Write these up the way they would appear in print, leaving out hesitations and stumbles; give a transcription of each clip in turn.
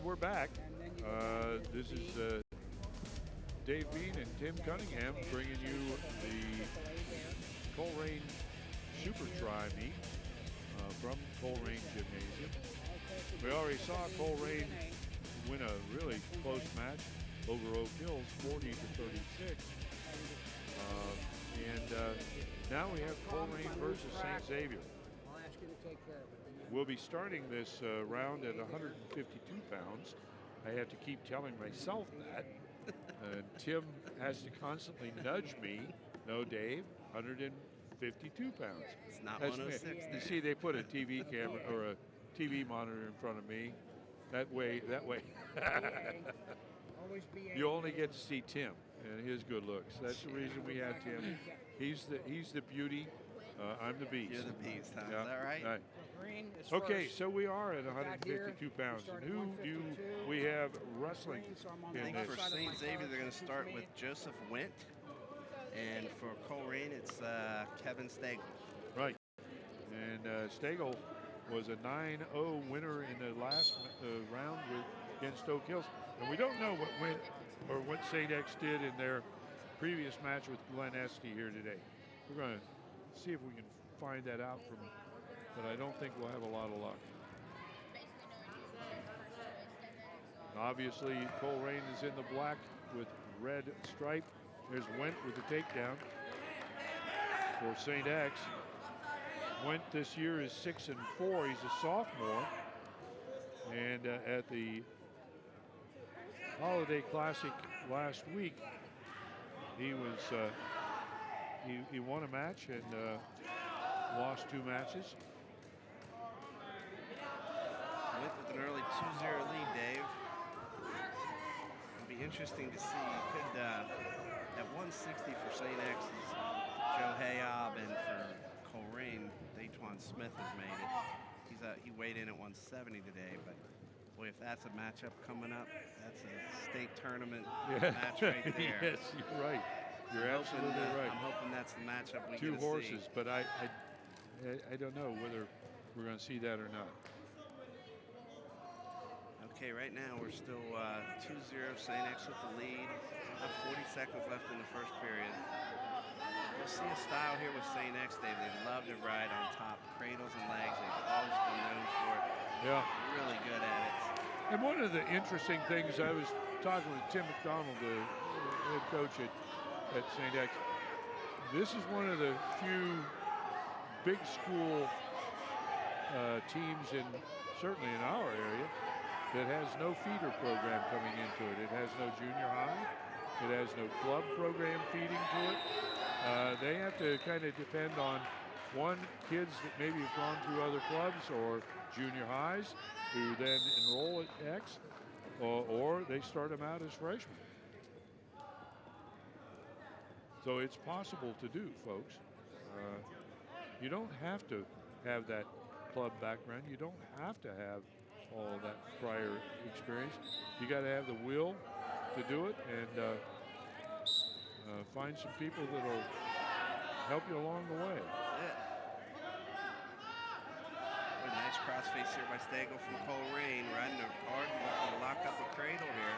we're back. This is Dave Bean and Tim Cunningham bringing you the Colerain Super Tri-Meet from Colerain Gymnasium. We already saw Colerain win a really close match over Oak Hills, 40-36. Now we have Colerain versus St. Xavier. We'll be starting this round at 152 pounds. I have to keep telling myself that. Tim has to constantly nudge me. No, Dave, 152 pounds. It's not 106. You see, they put a TV camera or a TV monitor in front of me. That way. You only get to see Tim and his good looks. That's the reason we have Tim. He's the beauty. I'm the beast. You're the beast, huh? Yeah. Is that right? Okay, so we are at 152 pounds. And who do we have wrestling I think for St. Xavier, they're going to start with Joseph Went. And for Colerain, it's Kevin Stagel. Right. And Stagel was a 9-0 winner in the last round against Oak Hills. And we don't know what St. X did in their previous match with Glen Estee here today. We're going to see if we can find that out from, but I don't think we'll have a lot of luck. Obviously, Colerain is in the black with red stripe. There's Went with the takedown for St. X. Went this year is 6-4. He's a sophomore. And at the Holiday Classic last week, he was he won a match and lost 2 matches. With an early 2-0 lead, Dave. It'll be interesting to see. Could at 160 for St. X is Joe Hayob, and for Colerain, Dajuan Smith has made it. He weighed in at 170 today, but boy, if that's a matchup coming up, that's a state tournament match right there. Yes, you're right. You're absolutely right. I'm hoping that's the matchup we get to see. 2 horses, but I don't know whether we're going to see that or not. Okay, right now we're still 2-0 St. X with the lead. About 40 seconds left in the first period. We'll see a style here with St. X, Dave. They love to ride on top, cradles and legs. They've always been known for it. Yeah. Really good at it. And one of the interesting things, I was talking with Tim McDonald, the head coach at St. X. This is one of the few big school teams certainly in our area that has no feeder program coming into it. It has no junior high. It has no club program feeding to it. They have to kind of depend on kids that maybe have gone through other clubs or junior highs who then enroll at X, or they start them out as freshmen. So it's possible to do, folks. You don't have to have that club background. You don't have to have all of that prior experience. You got to have the will to do it, and find some people that'll help you along the way. Nice crossface here by Stagel from Colerain, riding hard, looking to lock up a cradle here.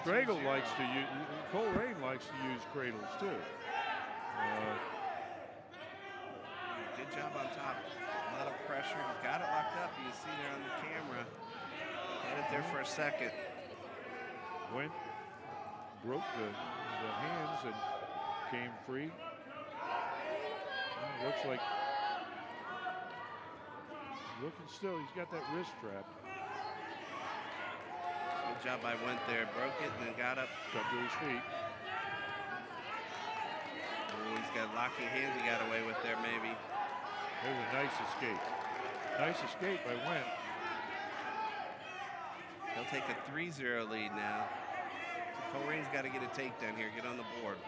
Stagel likes to use, Colerain likes to use cradles too. Good job on top. A lot of pressure. He's got it locked up. You can see there on the camera. Had it there for a second. Went, broke the hands and came free. Looks like, looking still, he's got that wrist trapped. Good job by Went there. Broke it and then got up. Got to his feet. Oh, he's got locking hands he got away with there maybe. There's a nice escape. Nice escape by Went. He'll take a 3-0 lead now. So Colerain's got to get a takedown here, get on the board.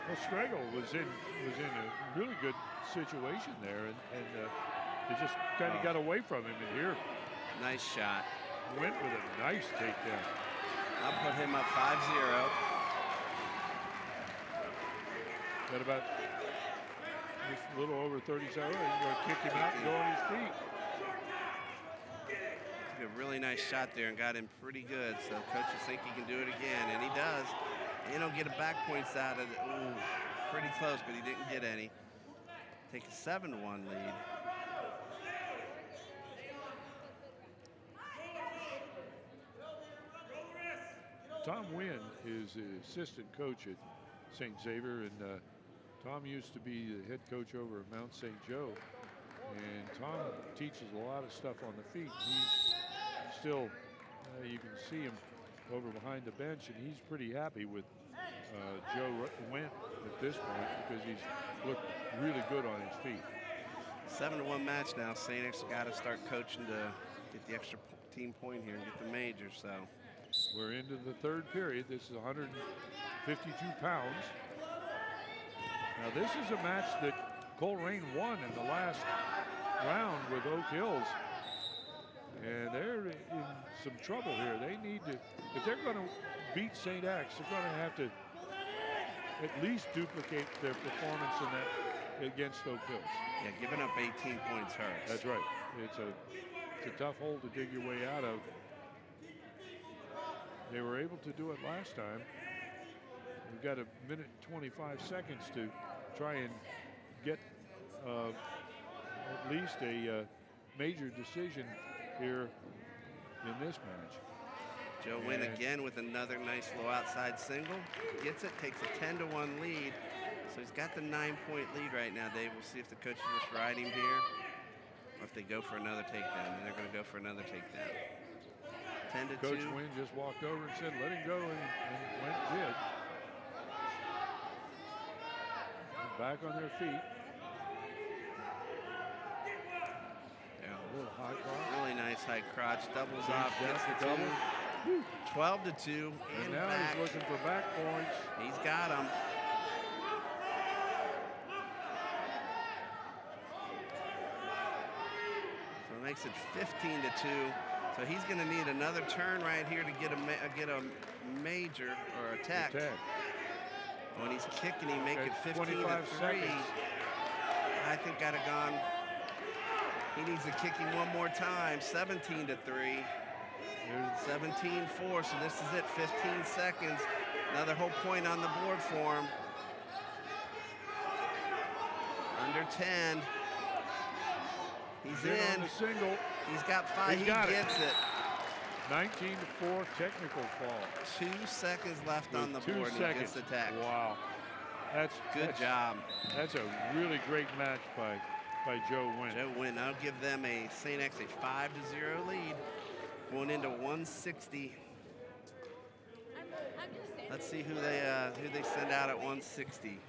Well, Stagel was in a really good situation there, and they just kind of got away from him. And here, nice shot. Went with a nice takedown. I'll put him up 5-0. Got about just a little over 37. He's going to kick him out and go on his feet. Took a really nice shot there and got him pretty good. So coaches think he can do it again, and he does. They don't get a back points out of it. Ooh, pretty close, but he didn't get any. Take a 7-1 lead. Tom Wynn is the assistant coach at St. Xavier, and Tom used to be the head coach over at Mount St. Joe. And Tom teaches a lot of stuff on the feet. He's still, you can see him over behind the bench, and he's pretty happy with Joe Wynn at this point because he's looked really good on his feet. 7-1 match now. St. X got to start coaching to get the extra team point here and get the major. So we're into the third period. This is 152 pounds. Now this is a match that Colerain won in the last round with Oak Hills. And they're in some trouble here. They need to, if they're going to beat St. X, they're going to have to at least duplicate their performance in that against Oak Hills. Yeah, giving up 18 points hurts. That's right. It's a tough hole to dig your way out of. They were able to do it last time. We've got a minute and 25 seconds to try and get at least a major decision here in this match. Joe Wynn again with another nice low outside single. Gets it, takes a 10-1 lead. So he's got the 9-point lead right now, Dave. We'll see if the coaches just ride him here or if they go for another takedown, and they're going to go for another takedown. 10-2. Coach Wynn just walked over and said, let him go, and Wynn did. Back on their feet. Yeah. A little high crotch. Really nice high crotch. Doubles off, gets the double. 12-2. And now back. he's looking for back points. He's got them. So it makes it 15-2. So he's going to need another turn right here to get a major or a tech. When he's kicking, he make it 15-3. I think I'd have gone. He needs to kick him one more time. 17-3. 17-4. So this is it. 15 seconds. Another whole point on the board for him. Under 10. He's in. On the single. He's got 5. He gets it. 19-4 technical fall. 2 seconds left on the board. And he gets the tech. Wow. That's good job. That's a really great match by Joe Wynn. Joe Wynn. I'll give them a St. X a 5-0 lead going into 160. Let's see who they send out at 160.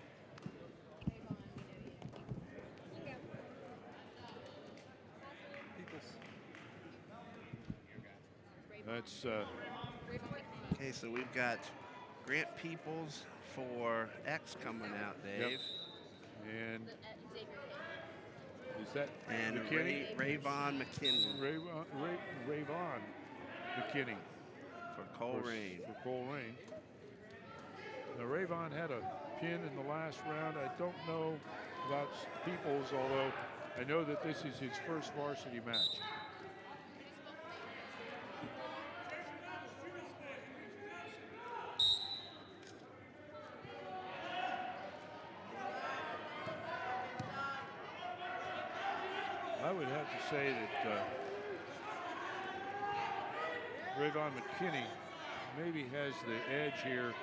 That's okay. So we've got Grant Peoples for X coming out, Dave. Yep. And is that and McKinney? Rayvon McKinney. Rayvon McKinney for Colerain. For Colerain. Now Rayvon had a pin in the last round. I don't know about Peoples, although I know that this is his first varsity match. I would have to say that Rayvon McKinney maybe has the edge here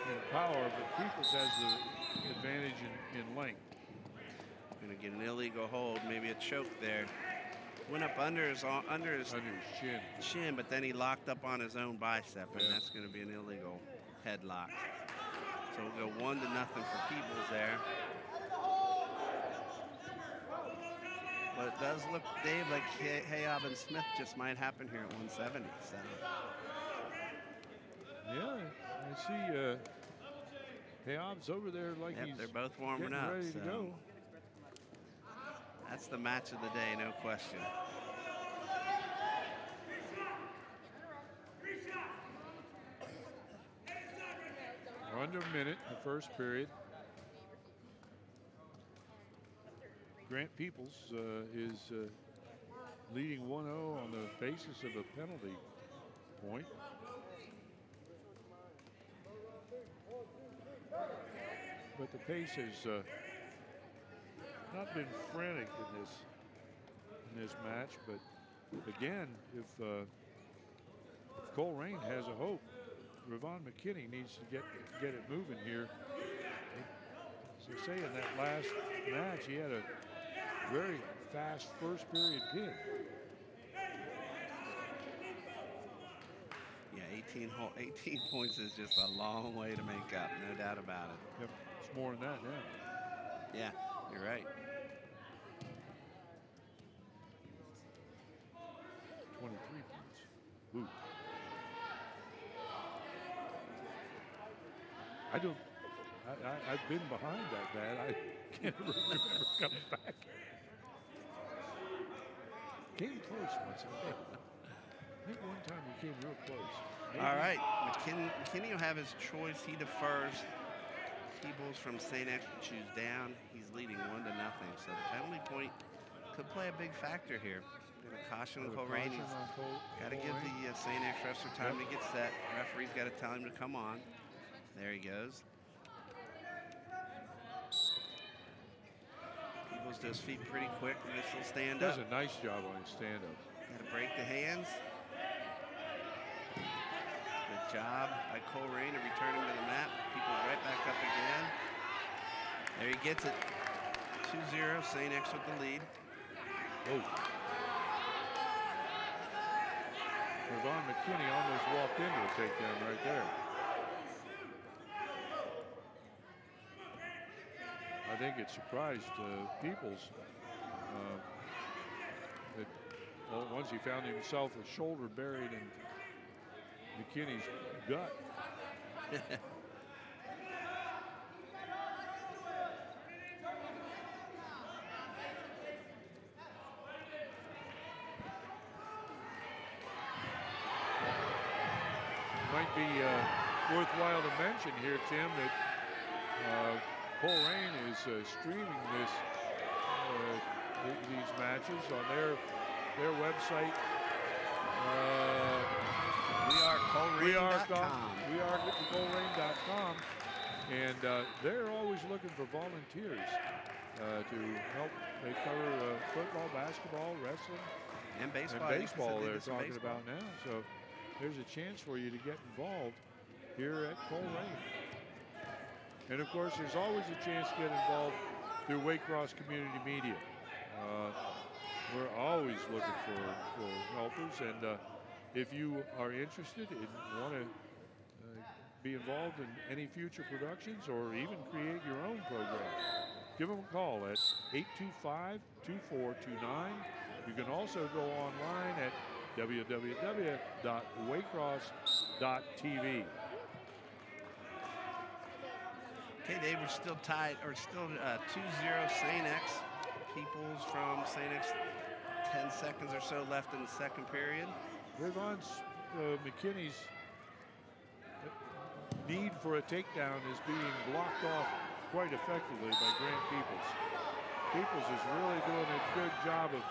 in power, but Peoples has the advantage in length. Gonna get an illegal hold, maybe a choke there. Went up under his chin, but then he locked up on his own bicep, and that's gonna be an illegal headlock. So we'll go 1-0 for Peoples there. But it does look, Dave, like Hayab and Smith just might happen here at 170. So. Yeah, I see Hayab's over there like he's they're both warming up. Ready to go. That's the match of the day, no question. Under a minute, the first period. Grant Peoples is leading 1-0 on the basis of a penalty point. But the pace has not been frantic in this match. But again, if Colerain has a hope, Ravon McKinney needs to get it moving here. As I say, in that last match, he had a very fast first period kid. Yeah, 18 points is just a long way to make up, no doubt about it. Yep, it's more than that now. Yeah, you're right. 23 points. Ooh. I've been behind that bad. I can't remember coming back. Came close once. I think one time we came real close. Maybe. All right, McKinney will have his choice. He defers. Peebles from St. X will choose down. He's leading 1-0. So the penalty point could play a big factor here. Going to caution Colerain. Got to give the St. X wrestler time to get set. Referee's got to tell him to come on. There he goes. Peebles does feet pretty quick. This will stand up. Does a nice job on his stand-up. Got to break the hands. Good job by Colerain to return him to the mat. Peebles right back up again. There he gets it. 2-0, St. X with the lead. Oh. Ravon McKinney almost walked into a takedown right there. I think it surprised Peoples that once he found himself a shoulder buried in McKinney's gut. Might be worthwhile to mention here, Tim, that Colerain is streaming these matches on their website. We are Colerain.com, and they're always looking for volunteers to help. They cover football, basketball, wrestling, and baseball. And baseball they're talking about now. So there's a chance for you to get involved here at Colerain. And of course, there's always a chance to get involved through Waycross Community Media. We're always looking for helpers, and if you are interested and want to be involved in any future productions or even create your own program, give them a call at 825-2429. You can also go online at www.waycross.tv. Okay, Dave, we're still tied, or still 2-0 St. X. Peoples from St. X, 10 seconds or so left in the second period. Ravon McKinney's need for a takedown is being blocked off quite effectively by Grant Peoples. Peoples is really doing a good job of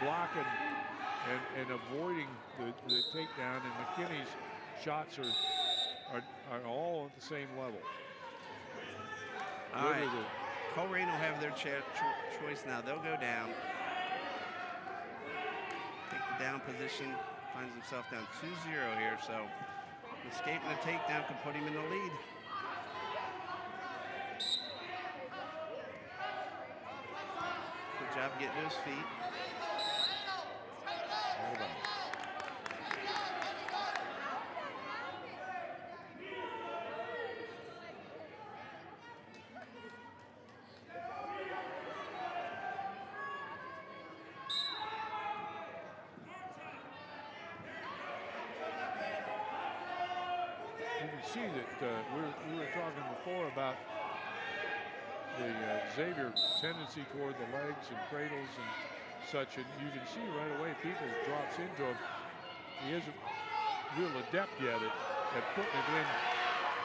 blocking and avoiding the takedown, and McKinney's shots are all at the same level. All right, Colerain will have their choice now. They'll go down. Take the down position, finds himself down 2-0 here, so escaping a takedown can put him in the lead. Good job getting to his feet. You can see that we were talking before about the Xavier tendency toward the legs and cradles and such, and you can see right away Peoples drops into him. He isn't real adept yet at putting it in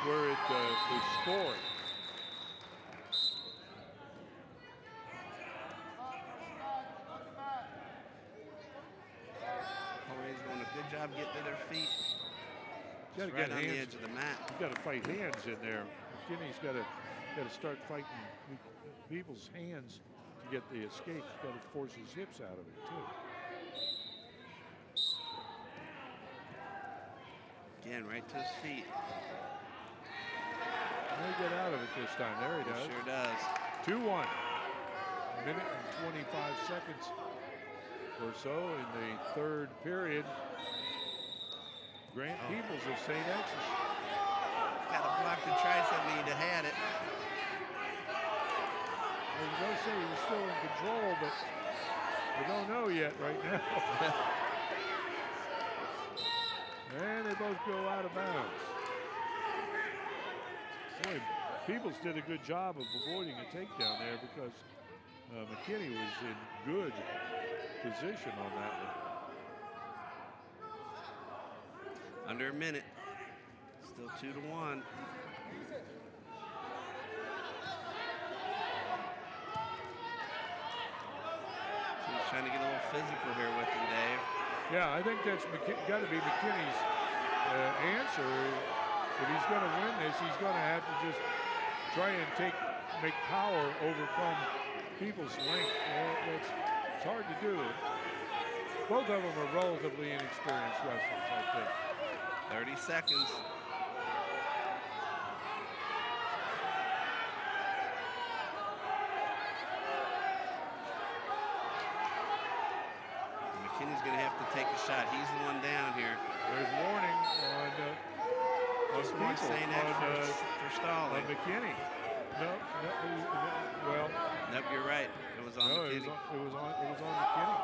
where it is scoring. got to right get on hands. the edge of the mat. He's got to fight hands in there. McKinney's got to start fighting people's hands to get the escape. He's got to force his hips out of it too. Again, right to his feet. He'll get out of it this time. There he does. Sure does. 2-1. Minute and 25 seconds or so in the third period. Grant Peoples of St. X's. Got to block the tricep knee to had it. I was going to say he's still in control, but we don't know yet right now. And they both go out of bounds. Boy, Peoples did a good job of avoiding a takedown there because McKinney was in good position on that one. Under a minute. Still 2-1. He's trying to get a little physical here with him, Dave. Yeah, I think that's got to be McKinney's answer. If he's going to win this, he's going to have to just try and make power overcome People's length. It's hard to do. Both of them are relatively inexperienced wrestlers, I think. 30 seconds. McKinney's going to have to take a shot. He's the one down here. There's warning on St. X for stalling. On McKinney. No, well. Nope, you're right. It was on McKinney. It was on McKinney.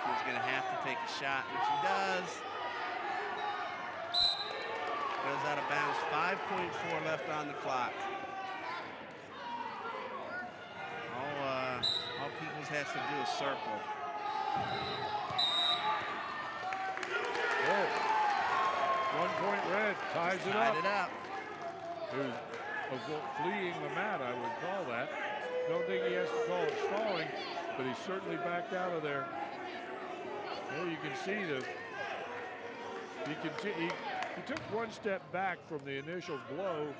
He's going to have to take a shot, which he does. Goes out of bounds. 5.4 left on the clock. All Peoples has to do is circle. Oh. 1 point red. Ties it up. Tied it up. It was fleeing the mat, I would call that. Don't think he has to call it stalling, but he certainly backed out of there. Well, you can see he took one step back from the initial blow,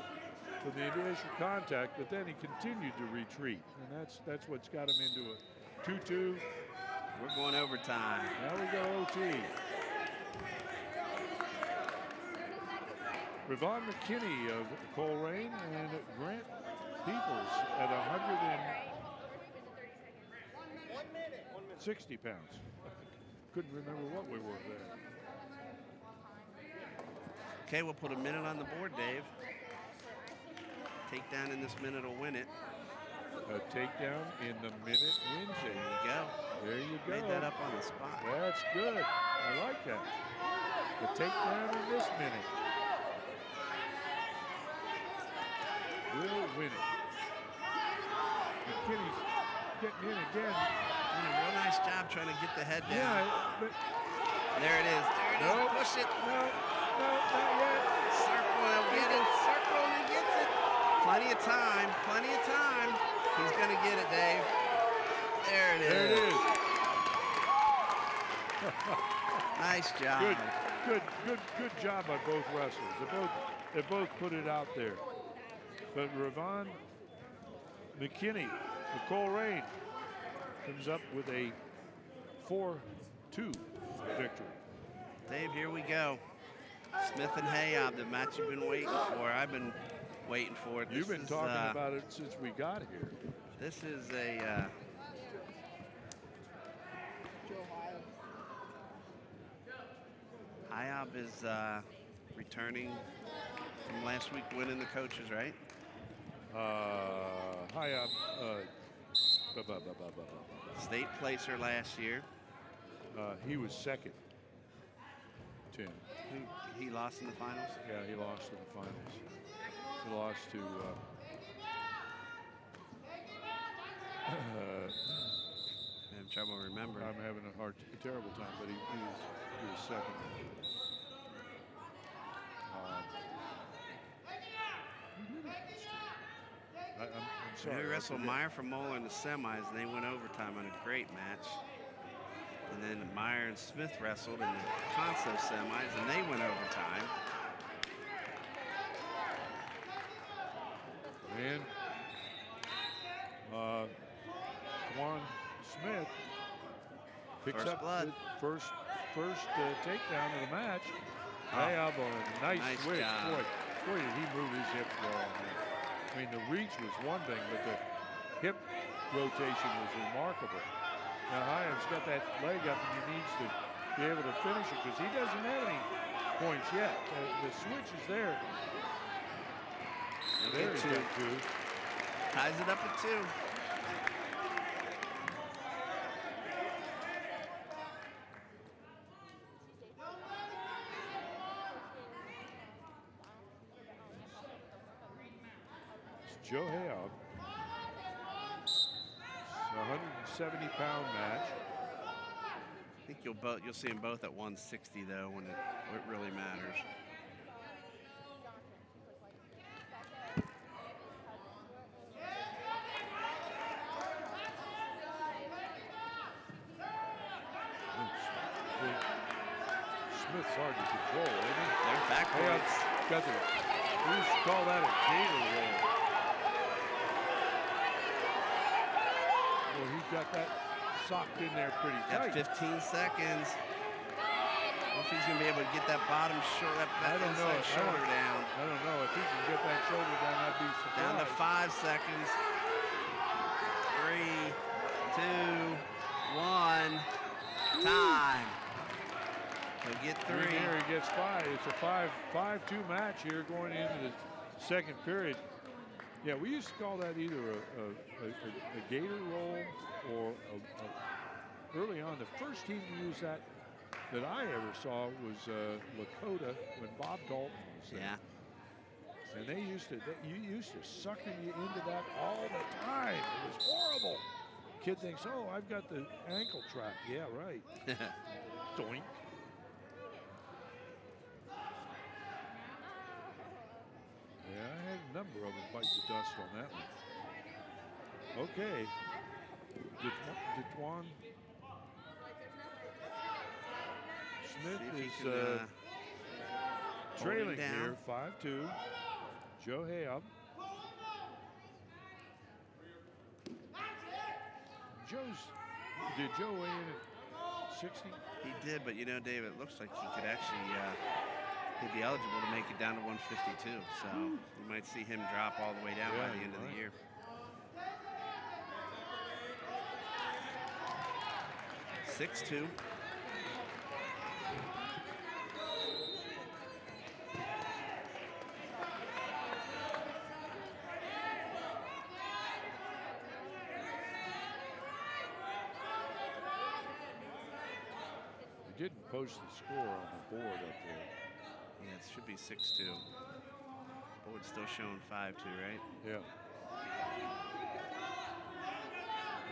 from the initial contact, but then he continued to retreat, and that's what's got him into a 2-2. We're going overtime. Now we go OT. Ravon McKinney of Colerain and Grant Peoples at 160 pounds. Couldn't remember what we were there. Okay, we'll put a minute on the board, Dave. Takedown in this minute will win it. A takedown in the minute wins it. There you go. There you go. Made that up on the spot. That's good. I like that. The takedown in this minute will win it. McKinney's getting in again. Real nice job trying to get the head down. Yeah, but there it is. There it is. Push it. No, not yet. Circle and get it. Circle and he gets it. Plenty of time. Plenty of time. He's going to get it, Dave. There it is. There it is. Nice job. Good job by both wrestlers. They both put it out there. But Ravon McKinney of Colerain comes up with a 4-2 victory. Dave, here we go. Smith and Hayob, the match you've been waiting for. I've been waiting for it. You've been talking about it since we got here. This is a Hayob is returning from last week, winning the coaches, right? Hayob, state placer last year. he was second, Tim. He lost in the finals? Yeah, he lost in the finals. He lost to I'm having trouble remembering. I'm having a terrible time, but he was second. I'm sorry. He wrestled Meyer from Moeller in the semis, and they went overtime on a great match. And then Meyer and Smith wrestled in the Conso semis, and they went overtime. And Juan Smith picks First up blood. the first takedown of the match. Oh, Hayab on a nice switch. job. Boy, did he move his hips well on that. I mean, the reach was one thing, but the hip rotation was remarkable. Now, Hayab's got that leg up, and he needs to be able to finish it because he doesn't have any points yet. The switch is there. There he's got two. Ties it up at 2. It's Joe Hayab. It's a 170-pound match. I think you'll see them both at 160 though when it really matters. Smith's hard to control, isn't he? They're backwards. Got the, we used to call that a gator roll. Well, he's got that socked in there pretty tight. Got 15 seconds. If he's going to be able to get that bottom shoulder, that inside shoulder down. I don't know. If he can get that shoulder down, I'd be surprised. Down to 5 seconds. 3, 2, 1. Time. He'll get 3. Here he gets 5. It's a 5-2 match here going into the second period. Yeah, we used to call that either a gator roll or early on. The first team to use that I ever saw was Lakota when Bob Dalton was there. Yeah. And you used to sucker you into that all the time. It was horrible. Kid thinks, oh, I've got the ankle trap. Yeah, right. Doink. Yeah, I had a number of them bite the dust on that one. Okay. Detuan Smith is trailing here, 5-2. Joe Hayab. Did Joe weigh in at 60? He did, but you know, Dave, it looks like he could actually, he'd be eligible to make it down to 152. So you might see him drop all the way down by the end of the year. (6-2). They didn't post the score on the board up there. Yeah, it should be 6-2. Board's still showing 5-2, right? Yeah.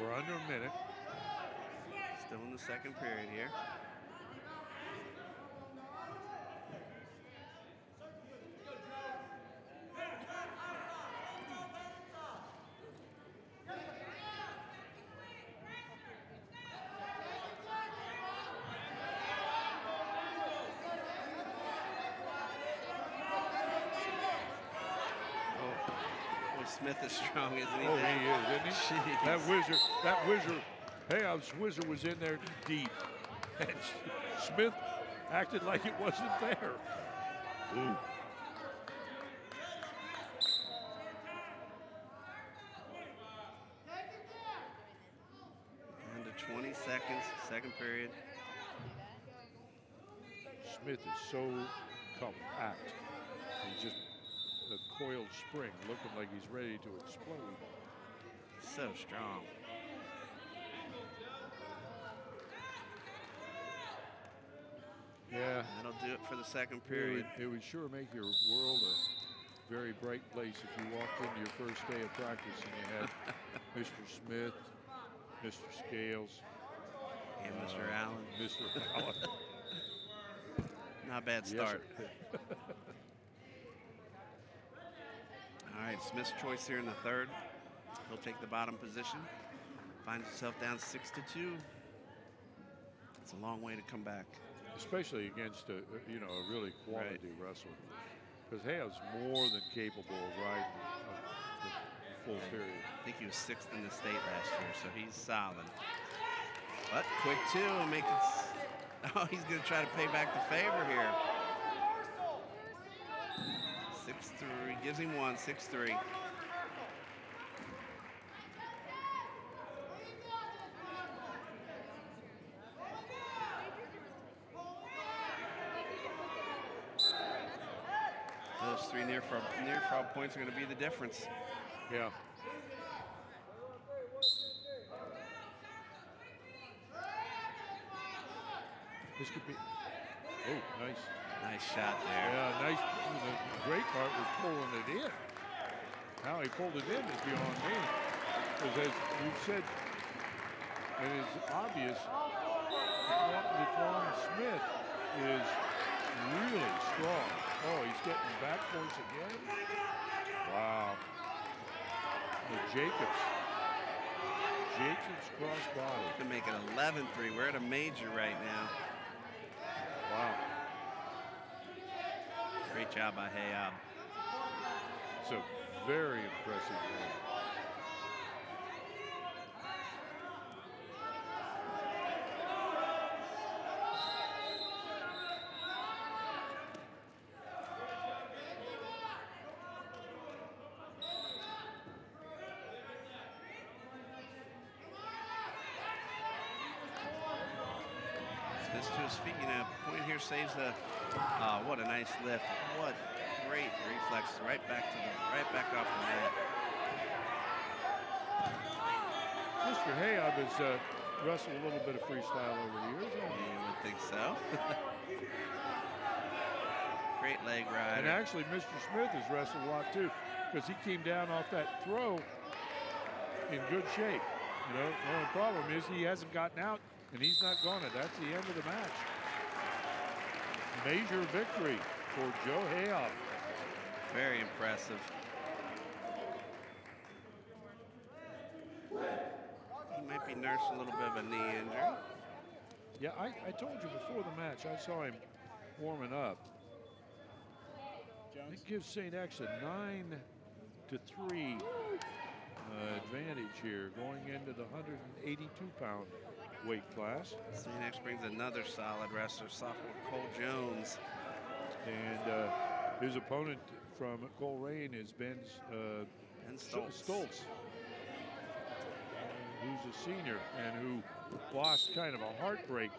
We're under a minute. Still in the second period here. Smith is strong, isn't he? Oh, he is, isn't he? Jeez. That whizzer, Hayab's whizzer was in there deep. And Smith acted like it wasn't there. Ooh. Down to 20 seconds, second period. Smith is so compact. He's just a coiled spring, looking like he's ready to explode. So strong. Yeah. That'll do it for the second period. It would sure make your world a very bright place if you walked into your first day of practice and you had Mr. Smith, Mr. Scales, and Mr. Allen. Mr. Allen. Not a bad start. Yes, All right, Smith's choice here in the third. He'll take the bottom position. Finds himself down 6-2. It's a long way to come back. Especially against a really quality wrestler. Because Hayab's more than capable of riding the full period. I think he was 6th in the state last year, so he's solid. But quick 2, make it. Oh, he's going to try to pay back the favor here. 6-3, gives him 1, 6-3. Those 3 near fall points are going to be the difference. Yeah. This could be. Oh, nice. Nice shot there. Yeah, nice. The great part was pulling it in. How he pulled it in is beyond me. Because as we've said, and it's obvious, that Juan Smith is really strong. Oh, he's getting back points again. Wow. The Jacobs crossbody. To make it 11-3. We're at a major right now. Wow. Great job by Hayab. So very impressive win. Smith to his feet, point here saves a. What a nice lift! What great reflex! Right back off the mat. Mr. Hayab has wrestled a little bit of freestyle over the years. You would think so. Great leg rider. And actually, Mr. Smith has wrestled a lot too, because he came down off that throw in good shape. The only problem is he hasn't gotten out, and he's not gonna. That's the end of the match. Major victory for Joe Hayab. Very impressive. He might be nursing a little bit of a knee injury. Yeah, I told you before the match, I saw him warming up. It gives St. X a 9-3 advantage here going into the 182-pound weight class. St. X brings another solid wrestler, sophomore Cole Jones. And his opponent from Colerain is Ben Stoltz, who's a senior and who lost kind of a heartbreak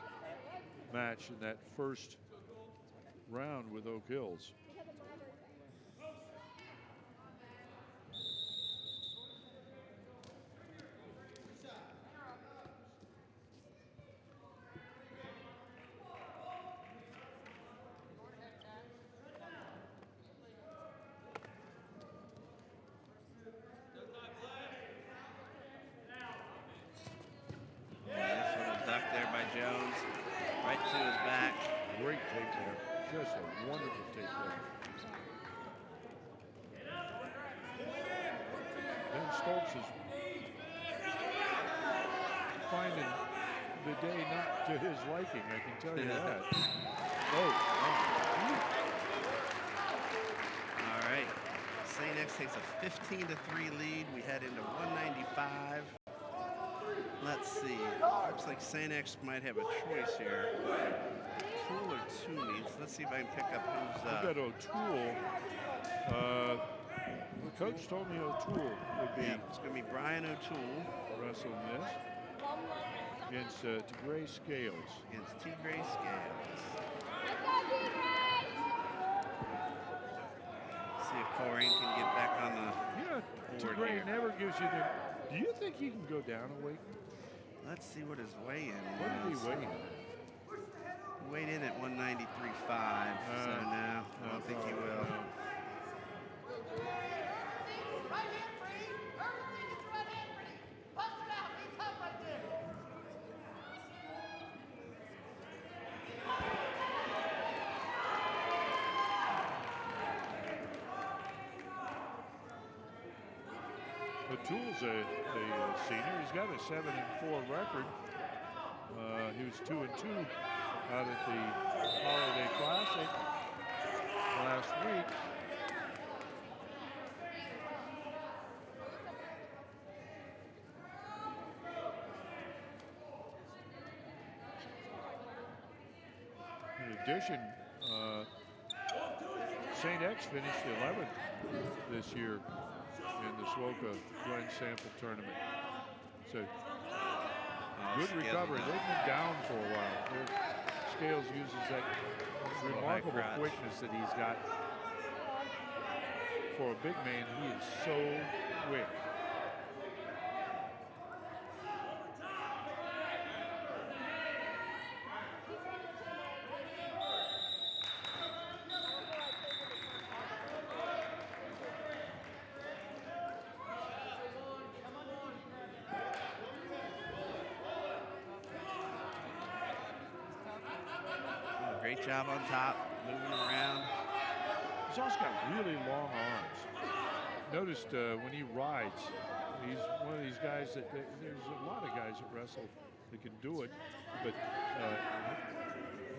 match in that first round with Oak Hills. Great take there. Just a wonderful take there. Ben Stoltz is finding the day not to his liking, I can tell you that. Oh, wow. All right. St. X takes a 15-3 lead. We head into 195. Let's see. Looks like St. X might have a choice here. O'Toole or Toomey. Let's see if I can pick up who's. I've got O'Toole. The coach told me O'Toole would be. Yeah, it's going to be Brian O'Toole. Wrestling this against Tigray Scales. Against Tigray Scales. See if Colerain can get back on the board Tigray here. never gives you the. Do you think he can go down a weight? Let's see what his weigh-in What did he weigh in? He weighed in at 193.5, so no, I don't think he will. No. O'Toole's a senior. He's got a 7-4 record. He was He's 2-2 out at the Holiday Classic last week. In addition, St. X finished 11th this year in the SWOCA Glen Sample Tournament. So good recovery. They've been down for a while. Their Scales uses that remarkable quickness that he's got. For a big man, he is so quick. Great job on top, moving around. He's also got really long arms. Noticed when he rides, he's one of these guys that there's a lot of guys that wrestle that can do it, but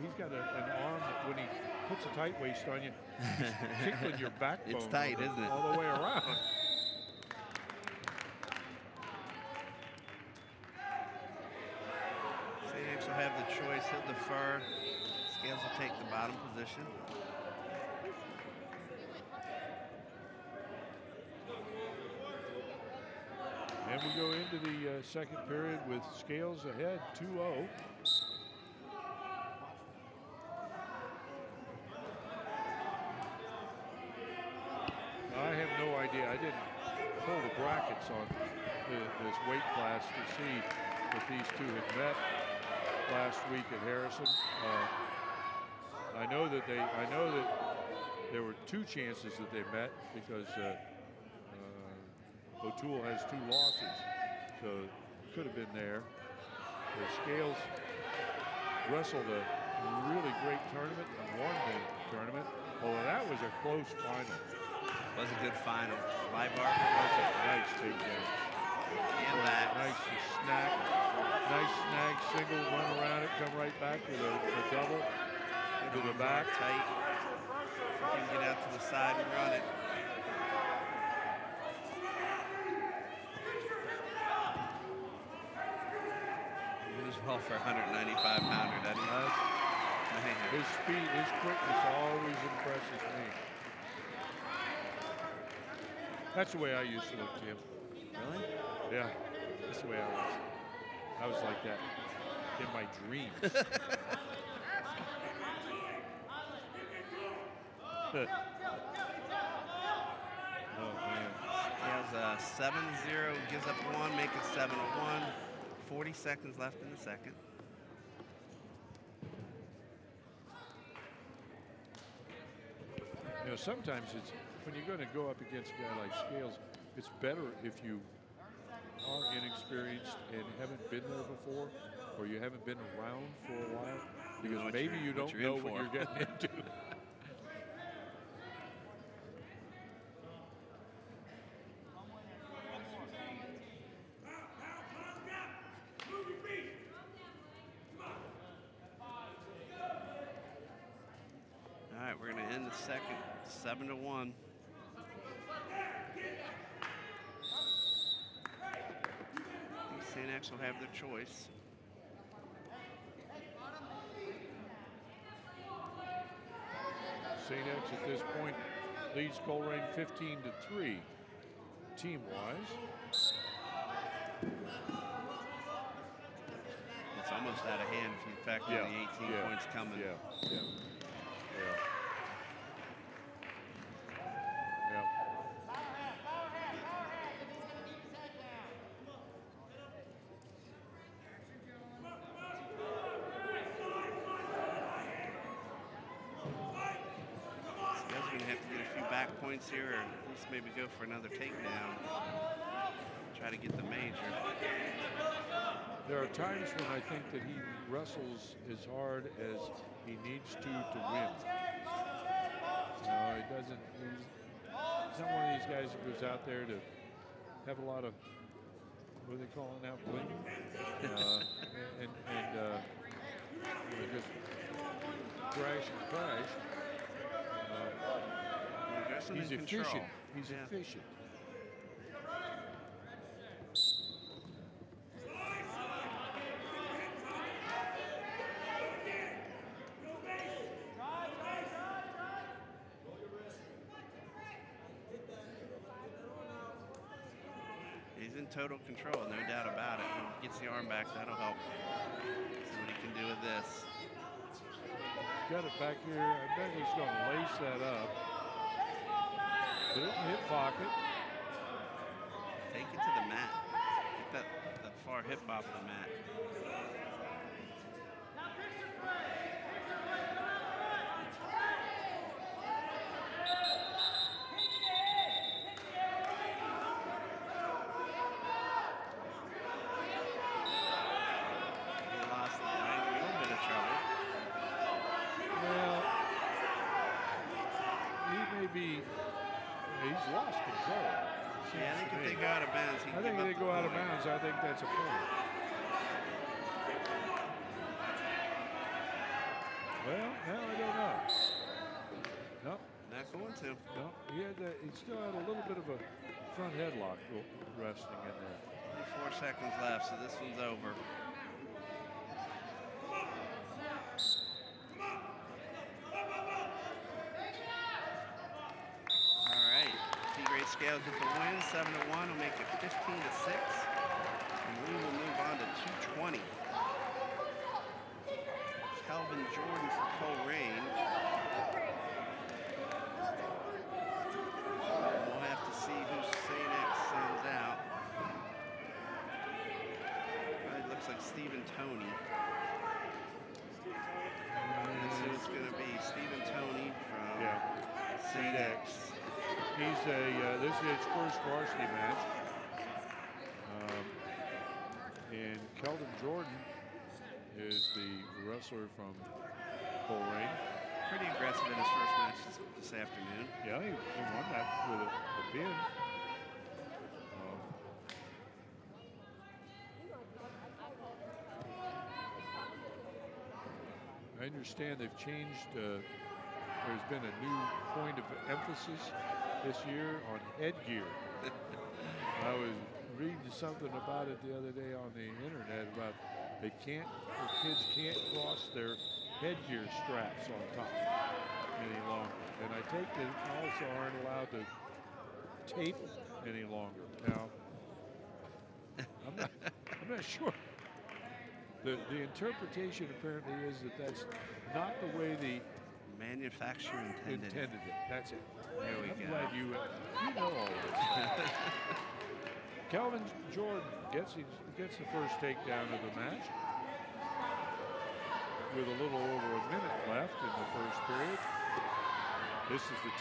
he's got an arm that when he puts a tight waist on you, he's tickling your backbone. It's tight, isn't it? All the way around. St. X will have the choice, hit the fur. Scales will take the bottom position. And we go into the second period with Scales ahead 2-0. I have no idea. I didn't pull the brackets on this weight class to see if these two had met last week at Harrison. I know that there were two chances that they met because O'Toole has 2 losses, so it could have been there. The Scales wrestled a really great tournament and won the tournament, although that was a close final. It was a good final. Live bar. That's a nice takedown. And that. Nice snag. Nice snag, single, run around it, come right back with a double to the back. Tight. You can get out to the side and run it. Well, for a 195-pounder, doesn't he? His speed, his quickness always impresses me. That's the way I used to look, Tim. Really? Yeah, that's the way I was. I was like that in my dreams. Oh, man. He has a 7-0, gives up 1, make it 7-1. 40 seconds left in the second. You know, sometimes it's when you're going to go up against a guy like Scales, it's better if you are inexperienced and haven't been there before, or you haven't been around for a while, because maybe you don't know what you're getting into. All right, we're going to end the second 7-1. St. X will have their choice. St. X at this point leads Colerain 15-3, team-wise. It's almost out of hand if you factor in the 18 points coming. Points here, or at least maybe go for another takedown. Try to get the major. There are times when I think that he wrestles as hard as he needs to win. No, he doesn't. He's not one of these guys that goes out there to have a lot of, what are they calling now, bling? just crash and crash. He's efficient. He's efficient. He's in total control, no doubt about it. When he gets the arm back, that'll help. See what he can do with this. Got it back here. I bet he's going to lace that up. Put it in the hip pocket. Take it to the mat. Get that far hip off the mat. He lost a little bit of trouble. Well, he may be. He's lost control. Yeah, I think if they go out of bounds, I think if they go out of bounds, I think that's a point. Well, now I don't know. Nope. Not going to. No, he still had a little bit of a front headlock resting in there. 4 seconds left, so this one's over. Scales with the win, 7-1 will make it 15-6, and we will move on to 220. Calvin Jordan for Colerain. We'll have to see who St. X sends out. It looks like Stephen Toney. That's who it's going to be, Stephen Toney from St. X. He's this is his first varsity match. And Kelvin Jordan is the wrestler from Colerain. Pretty aggressive in his first match this afternoon. Yeah, he won that with a pin. I understand they've changed, there's been a new point of emphasis this year on headgear. I was reading something about it the other day on the internet about the kids can't cross their headgear straps on top any longer. And I take it also aren't allowed to tape any longer. Now, I'm not sure. The interpretation apparently is that that's not the way the manufacturer intended it. That's it. There we go. Glad you know all this. Calvin Jordan gets the first takedown of the match with a little over a minute left in the first period. This is the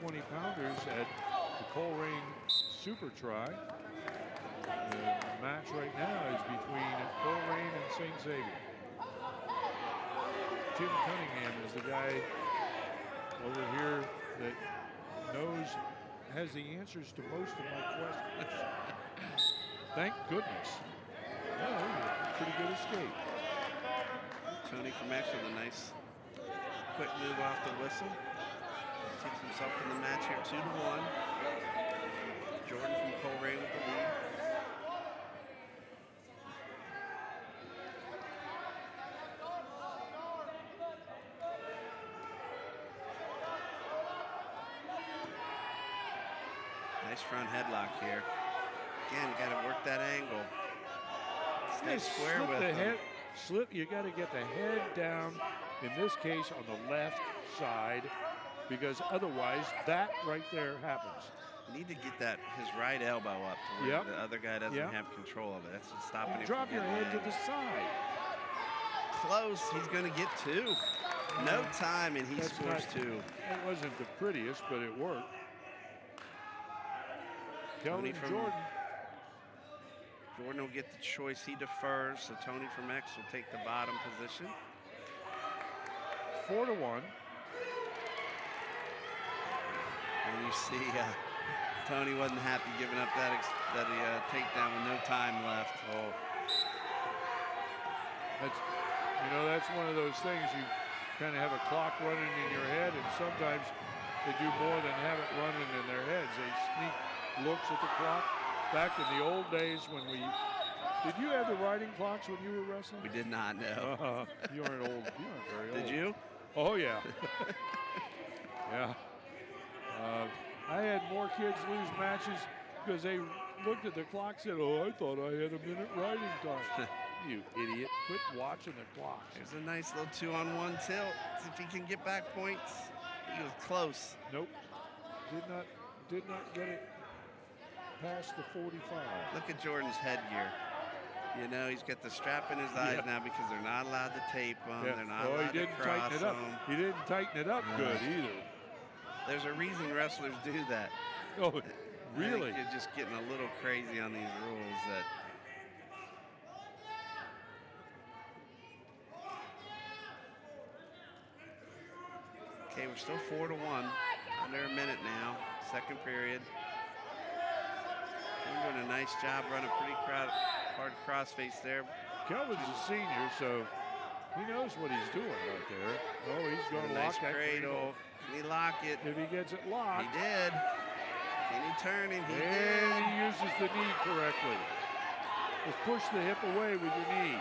220-pounders at the Colerain Super Tri. The match right now is between Colerain and St. Xavier. Tim Cunningham is the guy over here that has the answers to most of my questions. Thank goodness. Oh, pretty good escape. Tony from X with a nice quick move off the whistle. Takes himself in the match here 2-1. Jordan from Colerain with the lead. Nice front headlock here. Again, you got to work that angle. Stay square with the head. You got to get the head down, in this case, on the left side, because otherwise that right there happens. You need to get his right elbow up to where the other guy doesn't have control of it. That's what's stopping him. Drop your head to the side. Close. He's going to get two. No time, and he scores two. It wasn't the prettiest, but it worked. Kelvin Jordan. Jordan will get the choice. He defers, so Tony from X will take the bottom position. 4-1. And you see Tony wasn't happy giving up that takedown with no time left. Oh, You know, that's one of those things, you kind of have a clock running in your head, and sometimes they do more than have it running in their heads. They sneak looks at the clock. Back in the old days when did you have the riding clocks when you were wrestling? We did not know. You aren't old. You aren't very old. Did you? Oh, yeah. Yeah. I had more kids lose matches because they looked at the clock and said, oh, I thought I had a minute riding time. You idiot. Quit watching the clock. There's a nice little 2-on-1 tilt. See if he can get back points. He was close. Nope. Did not get it past the 45. Look at Jordan's headgear. You know, he's got the strap in his eyes now because they're not allowed to tape them. They're not allowed to cross them. He didn't tighten it up good either. There's a reason wrestlers do that. Oh, really? I think you're just getting a little crazy on these rules that. Okay, we're still 4-1. Under a minute now. Second period. We're doing a nice job running pretty hard crossface there. Kelvin's a senior, so he knows what he's doing right there. Oh, he's going to lock that cradle. Can he lock it? If he gets it locked. He did. Can he turn him? He did. And he uses the knee correctly. Just push the hip away with your knee.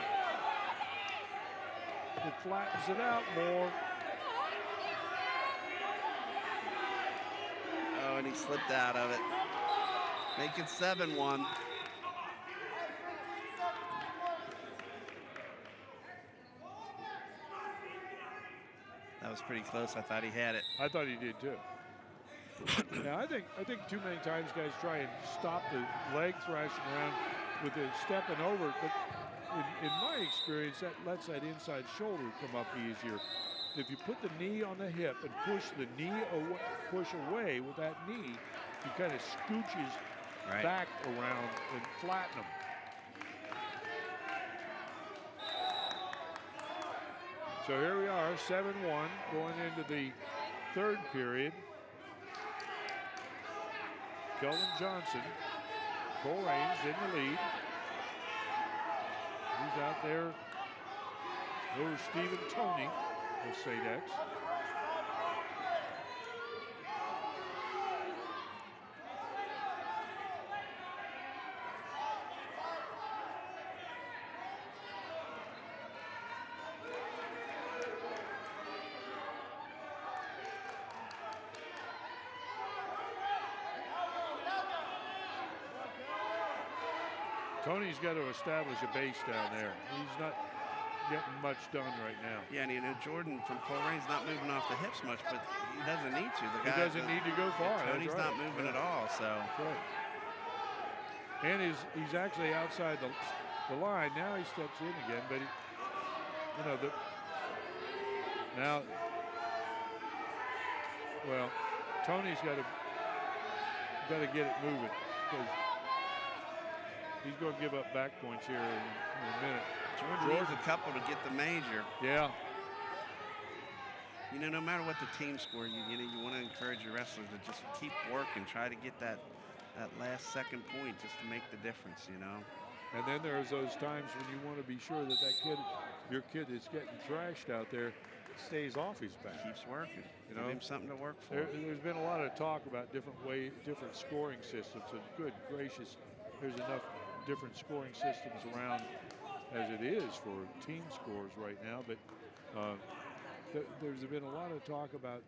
It flattens it out more. Oh, and he slipped out of it. Make it 7-1. That was pretty close. I thought he had it. I thought he did too. Now I think too many times guys try and stop the leg thrashing around with the stepping over, but in my experience that lets that inside shoulder come up easier. If you put the knee on the hip and push the knee away, push away with that knee, he kind of scooches back around and flatten them. So here we are, 7-1, going into the third period. Kelvin Johnson, Colerain's in the lead. He's out there over Stephen Tony with St. X. Tony's got to establish a base down there. He's not getting much done right now. Yeah, and you know, Jordan from Colerain's not moving off the hips much, but he doesn't need to. He doesn't need to go far. Tony's not moving at all, so. That's right. And he's actually outside the line. Now he steps in again, but Tony's got to get it moving because he's going to give up back points here in a minute. Jordan needs a couple to get the major. Yeah. You know, no matter what the team score, you want to encourage your wrestlers to just keep working, try to get that last second point just to make the difference, you know. And then there's those times when you want to be sure that your kid is getting thrashed out there, stays off his back. Keeps working. You know, give him something to work for. There's been a lot of talk about different scoring systems, and good gracious, there's enough different scoring systems around as it is for team scores right now, but there's been a lot of talk about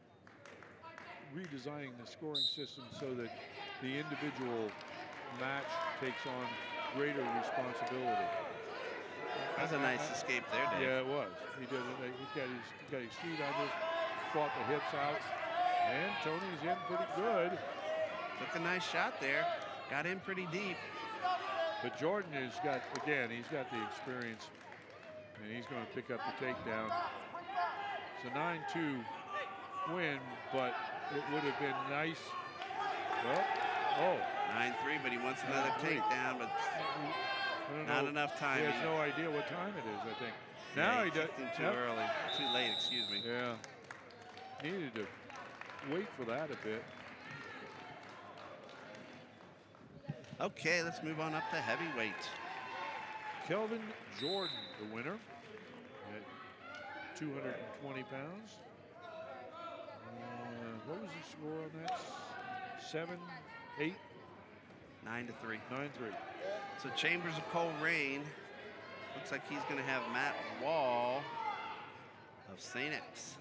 redesigning the scoring system so that the individual match takes on greater responsibility. That's a nice escape there, Dave. Yeah, it was. He did it. He got his feet under, fought the hips out, and Tony's in pretty good. Took a nice shot there. Got in pretty deep. But Jordan he's got the experience, and he's going to pick up the takedown. It's a 9-2 win, but it would have been nice. Well, 9-3, but he wants another takedown, but not enough time. He has no idea what time it is, I think. Now he does. Too early. Too late, excuse me. Yeah. Needed to wait for that a bit. Okay, let's move on up to heavyweight. Kelvin Jordan, the winner. 220 pounds. What was the score on that? 7, 8? 9-3. 9-3. So Chambers of Colerain. Looks like he's going to have Matt Wall of St. X.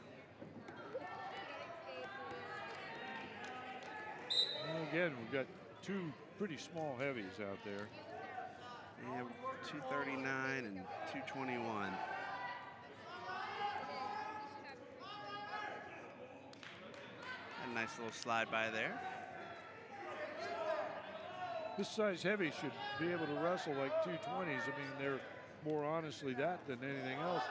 Well, again, we've got two pretty small heavies out there. And 239 and 221. A nice little slide by there. This size heavy should be able to wrestle like 220s. I mean, they're more honestly that than anything else.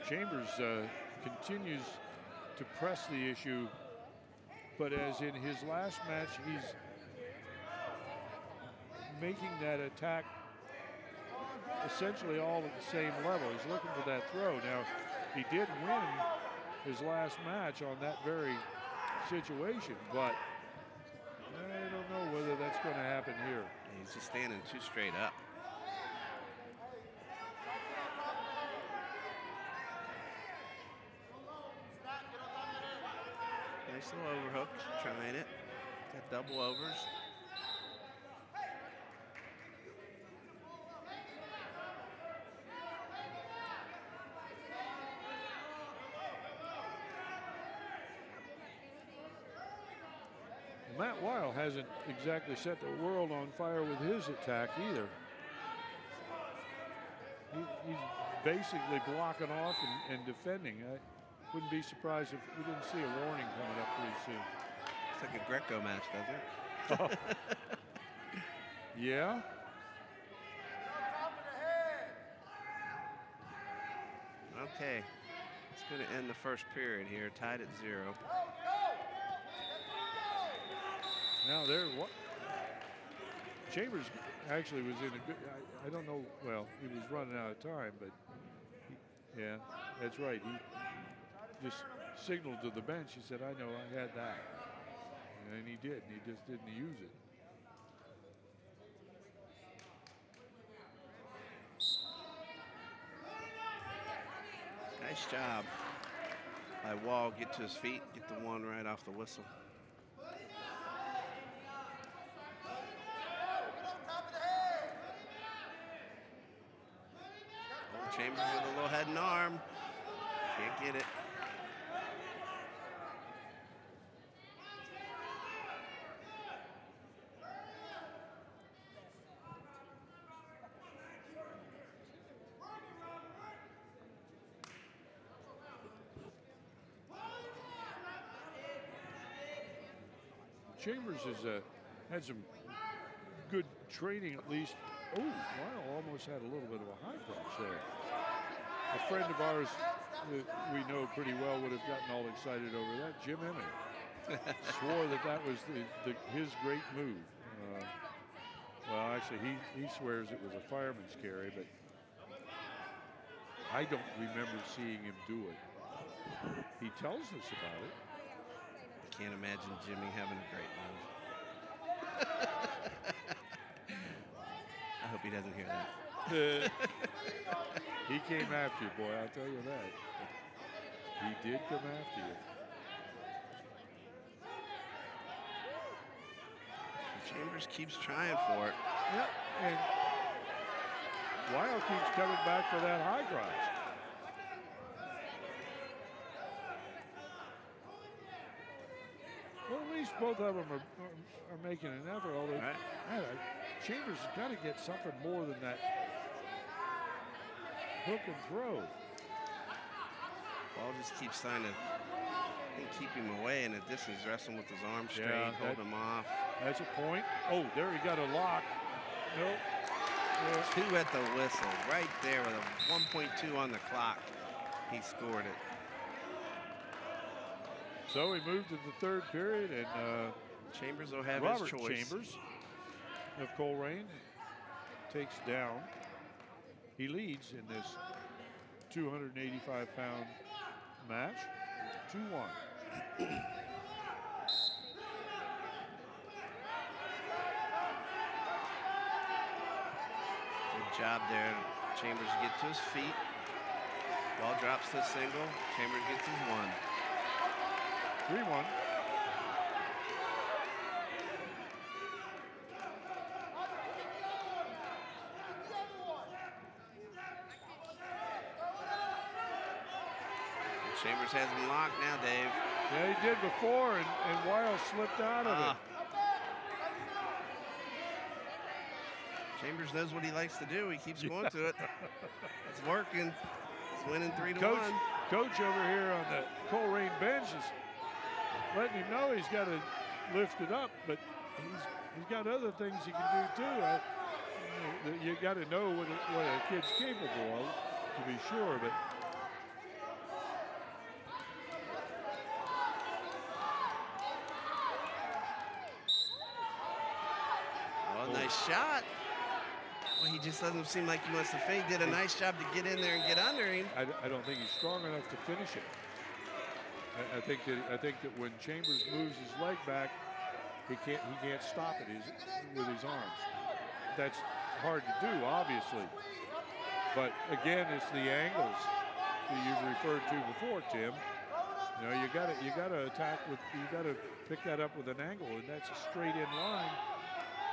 Chambers continues to press the issue, but as in his last match, he's making that attack essentially all at the same level. He's looking for that throw. Now, he did win his last match on that very situation, but I don't know whether that's going to happen here. He's just standing too straight up. Nice little overhook, trying it. Got double overs. Matt Weil hasn't exactly set the world on fire with his attack either. He's basically blocking off and defending. I wouldn't be surprised if we didn't see a warning coming up pretty soon. It's like a Greco match, doesn't it? Oh. Yeah. Okay. It's going to end the first period here, tied at 0. Now there, what? Chambers actually was in a good, I don't know, well, he was running out of time, but yeah, that's right. He just signaled to the bench. He said, I know I had that. And he did, and he just didn't use it. Nice job by Wall. Get to his feet, get the one right off the whistle. Chambers with a little head and arm. Can't get it. Chambers has had some good training, at least. Oh, Lyle almost had a little bit of a high crotch there. A friend of ours that we know pretty well would have gotten all excited over that. Jim Emmett swore that was his great move. Well, actually, he swears it was a fireman's carry, but I don't remember seeing him do it. He tells us about it. I can't imagine Jimmy having a great move. I hope he doesn't hear that. He came after you, boy, I'll tell you that. He did come after you. Chambers keeps trying for it. Yep, and Weil keeps coming back for that high crotch. Well, at least both of them are making an effort, although Chambers has got to get something more than that hook and throw. Ball just keeps trying to keep him away in a distance, wrestling with his arm straight, hold him off. That's a point. Oh, there he got a lock. Nope. Yeah. 2 at the whistle, right there with a 1.2 on the clock. He scored it. So we moved to the third period, and Chambers will have Robert his choice. Chambers of Colerain takes down. He leads in this 285-pound match. 2-1. Good job there. Chambers get to his feet. Ball drops to a single. Chambers gets his one. 3-1. Chambers has him locked now, Dave. Yeah, he did before, and Weil slipped out of it. Chambers knows what he likes to do. He keeps going to it. It's working. He's winning 3-1. Coach over here on the Colerain bench is letting him know he's got to lift it up, but he's got other things he can do too. You got to know what a kid's capable of, to be sure. But nice shot. Well, he just doesn't seem like he wants to fake. Did a nice job to get in there and get under him. I don't think he's strong enough to finish it. I think that when Chambers moves his leg back, he can't stop it with his arms. That's hard to do, obviously. But again, it's the angles that you've referred to before, Tim. You know, you gotta attack with, you gotta pick that up with an angle, and that's a straight in line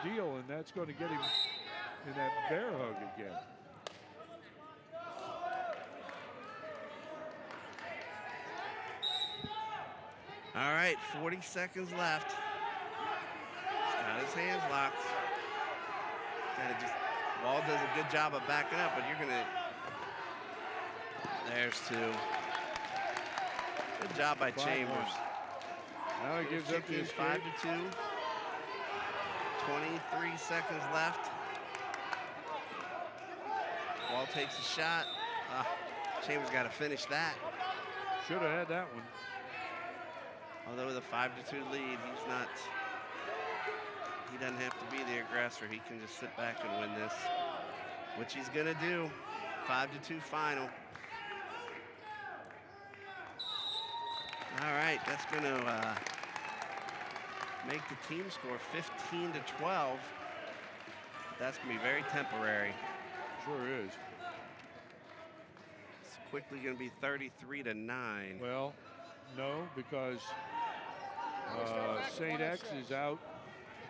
deal, and that's going to get him in that bear hug again. All right, 40 seconds left. He's got his hands locked. Wall does a good job of backing up, but you're gonna. There's two. Good job by Chambers. Now he gives up his 5-2. 23 seconds left. Wall takes a shot. Chambers got to finish that. Should have had that one. Although with a 5-2 lead, he doesn't have to be the aggressor. He can just sit back and win this, which he's gonna do. 5-2 final. All right, that's gonna make the team score 15-12. That's gonna be very temporary. Sure is. It's quickly gonna be 33-9. Well, no, because St. X is out.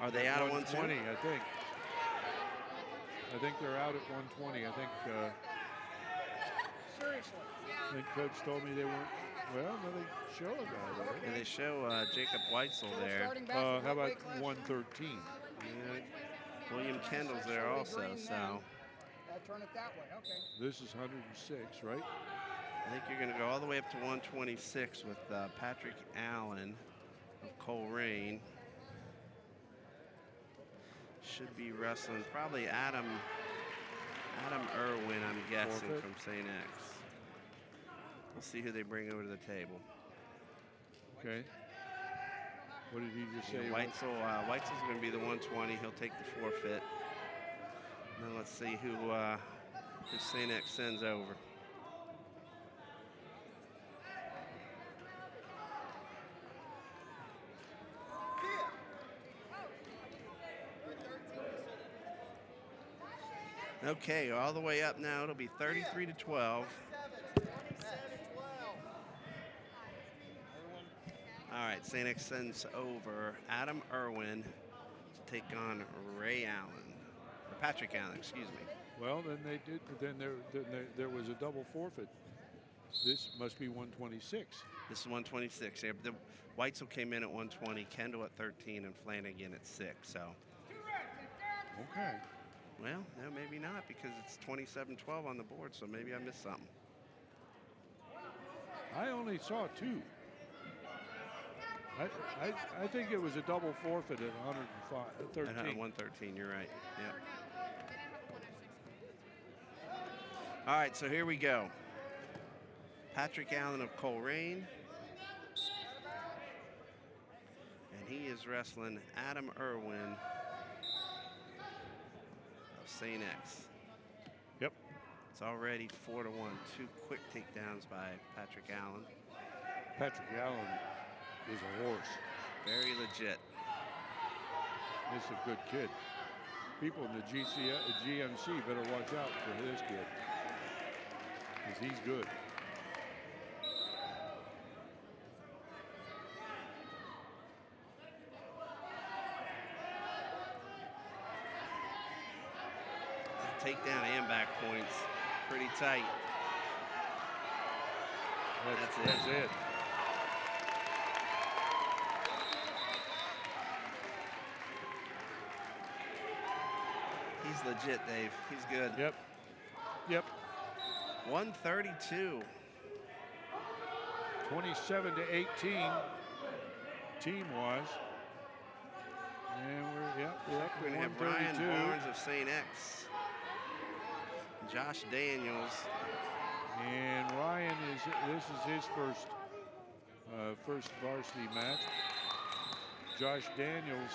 Are they out at 120? I think. I think they're out at 120. I think. Seriously. I think Coach told me they weren't. Well, no, they show a guy there. And they show Jacob Weitzel there. How about 113? Yeah, William Kendall's there also, so. Turn it that way, okay. This is 106, right? I think you're going to go all the way up to 126 with Patrick Allen of Colerain. Should be wrestling probably Adam Irwin, I'm guessing, from St. X. We'll see who they bring over to the table. Okay. What did he just say? Weitzel's going to be the 120. He'll take the forfeit. Now let's see who St. X sends over. Okay, all the way up now. It'll be 33-12. All right, St. X sends over Adam Irwin to take on Ray Allen, or Patrick Allen, excuse me. Well, then they did. Then there was a double forfeit. This must be 126. This is 126. Yeah, the Weitzel came in at 120, Kendall at 13, and Flanagan at 6. So. Okay. Well, no, maybe not, because it's 27-12 on the board. So maybe I missed something. I only saw 2. I think it was a double forfeit at 113. At 113, you're right. Yeah. All right, so here we go. Patrick Allen of Colerain. And he is wrestling Adam Irwin of St. X. Yep. It's already 4-1. 2 quick takedowns by Patrick Allen. Patrick Allen is a horse. Very legit. This is a good kid. People in the GMC better watch out for this kid, because he's good. Takedown and back points, pretty tight. That's it. He's legit, Dave. He's good. Yep. 132. 27-18, team-wise. And we're up We're going to have Ryan Barnes of St. X. Josh Daniels. And Ryan this is his first varsity match. Josh Daniels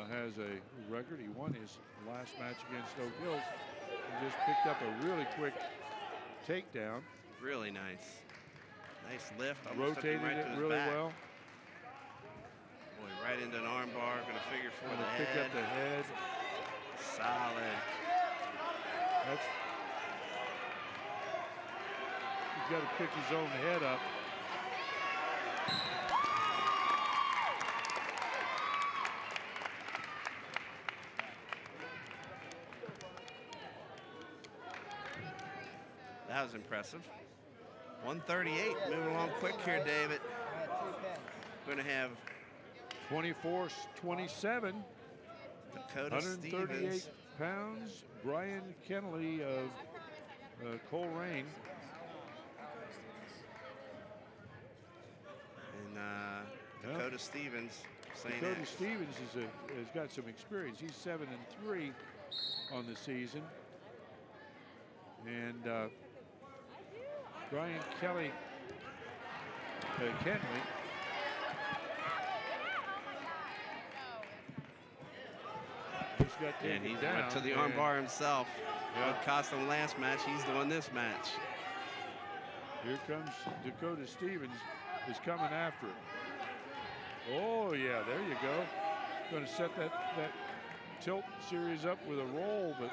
has a record. He won his last match against Oak Hills and just picked up a really quick takedown. Really nice. Nice lift. Rotated right it to his really back. well. Boy, right into an arm bar. Going to figure for the pick head. up the head. Solid. He's got to pick his own head up. That was impressive. 138. Moving along quick here, David. Going to have 24-27. Dakota 138 Stevens. pounds. Brian Kennelly of Colerain. And Dakota Stevens. Dakota Stevens has got some experience. He's 7-3 on the season. And Brian Kennelly And he went to the armbar himself. What cost him last match, he's doing this match. Here comes Dakota Stevens, is coming after him. Oh yeah, there you go. Going to set that tilt series up with a roll, but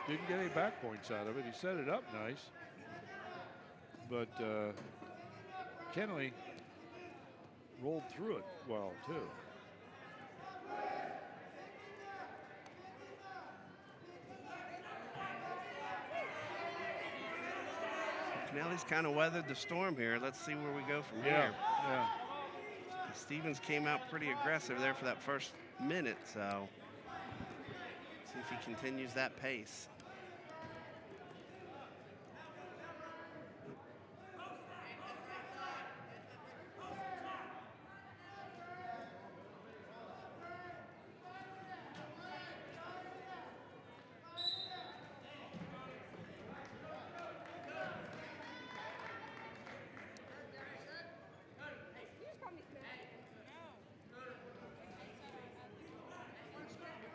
didn't get any back points out of it. He set it up nice, but Kennelly rolled through it well too. Kennelly's kind of weathered the storm here. Let's see where we go from here. Yeah. Stevens came out pretty aggressive there for that first minute, so see if he continues that pace.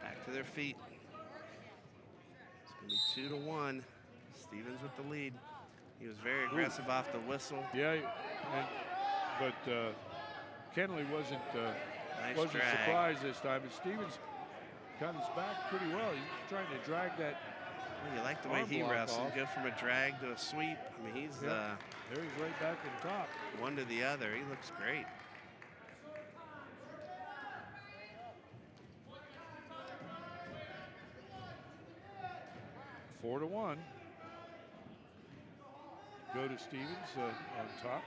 Back to their feet. It's going to be 2-1. Stevens with the lead. He was very aggressive off the whistle. Yeah, but Kennelly wasn't surprised this time. And Stevens got his back pretty well. He's trying to drag that. Well, you like the way he wrestles. Go from a drag to a sweep. I mean, he's there. He's right back in top. One to the other. He looks great. Four to 1. Go to Stevens on top.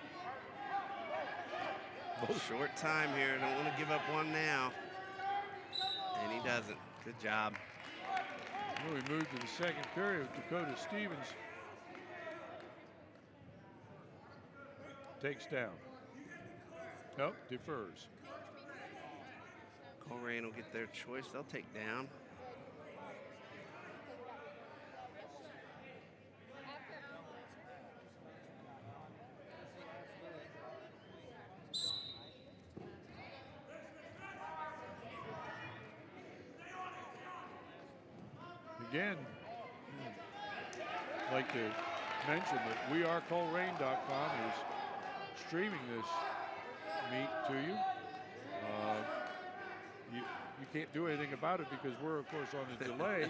Short time here. Don't want to give up one now. And he doesn't. Good job. Well, we moved to the second period with Dakota Stevens. Takes down. Nope, defers. Colerain will get their choice. They'll take down. Again, I'd like to mention that wearecolerain.com is streaming this meet to you. You can't do anything about it because we're, of course, on a delay,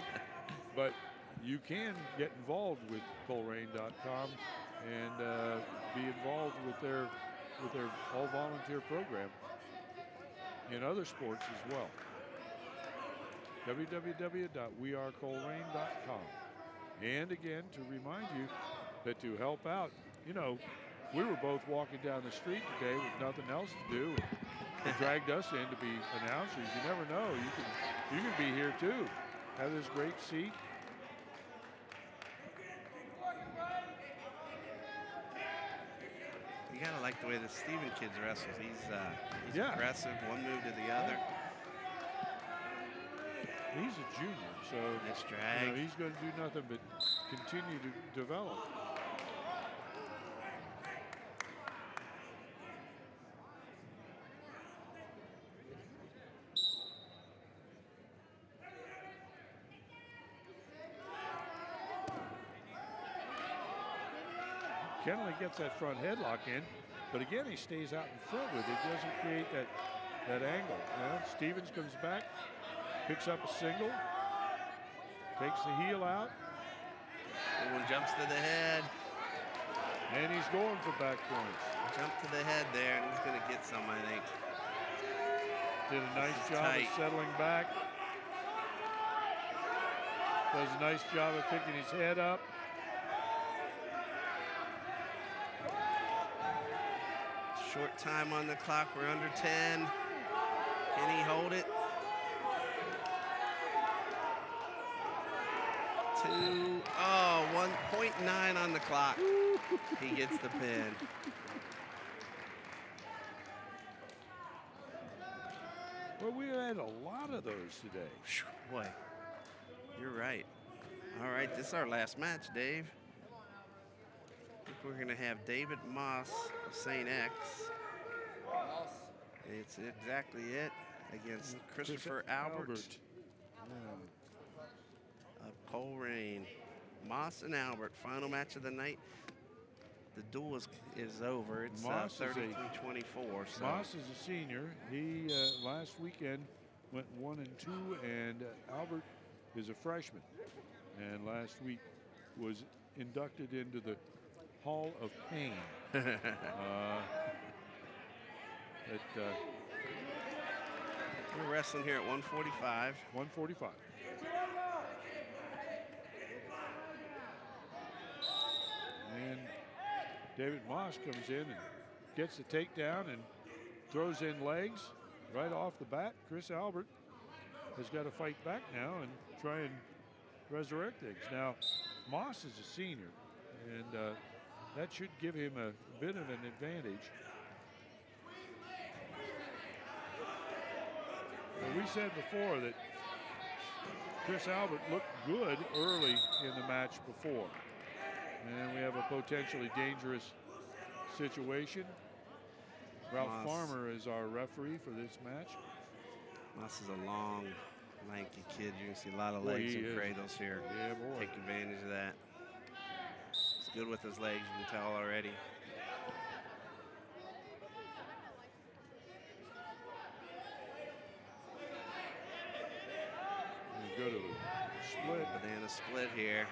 but you can get involved with Colerain.com and be involved with their all-volunteer program in other sports as well. www.wearecolerain.com. And again, to remind you that to help out, you know, we were both walking down the street today with nothing else to do. They dragged us in to be announcers. You never know. You can be here too. Have this great seat. You gotta like the way the Steven kid wrestles. He's aggressive, one move to the other. He's a junior, so nice drag. You know, he's going to do nothing but continue to develop. Kenley gets that front headlock in, but again, he stays out in front with it. Doesn't create that angle. Now, Stevens comes back, picks up a single, takes the heel out. One jumps to the head. And he's going for back points. Jump to the head there, and he's going to get some, I think. Did a nice job of settling back. Does a nice job of picking his head up. Short time on the clock. We're under 10. Can he hold it? 2. Oh, 1.9 on the clock. He gets the pin. Well, we had a lot of those today. Boy, you're right. All right, this is our last match, Dave. I think we're going to have David Moss of St. X. It's exactly it against Christopher Albert. Of Colerain. Moss and Albert, final match of the night. The duel is over. It's 33-24. So. Moss is a senior. He last weekend went 1-2, and Albert is a freshman, and last week was inducted into the Hall of Pain. We're wrestling here at 145. 145. And David Moss comes in and gets the takedown and throws in legs right off the bat. Chris Albert has got to fight back now and try and resurrect things. Now, Moss is a senior, and that should give him a bit of an advantage. Well, we said before that Chris Albert looked good early in the match before. And we have a potentially dangerous situation. Ralph Farmer is our referee for this match. Moss is a long, lanky kid. You can see a lot of legs and cradles here. Yeah, boy. Take advantage of that. He's good with his legs, you can tell already. Go to the split. Banana split here.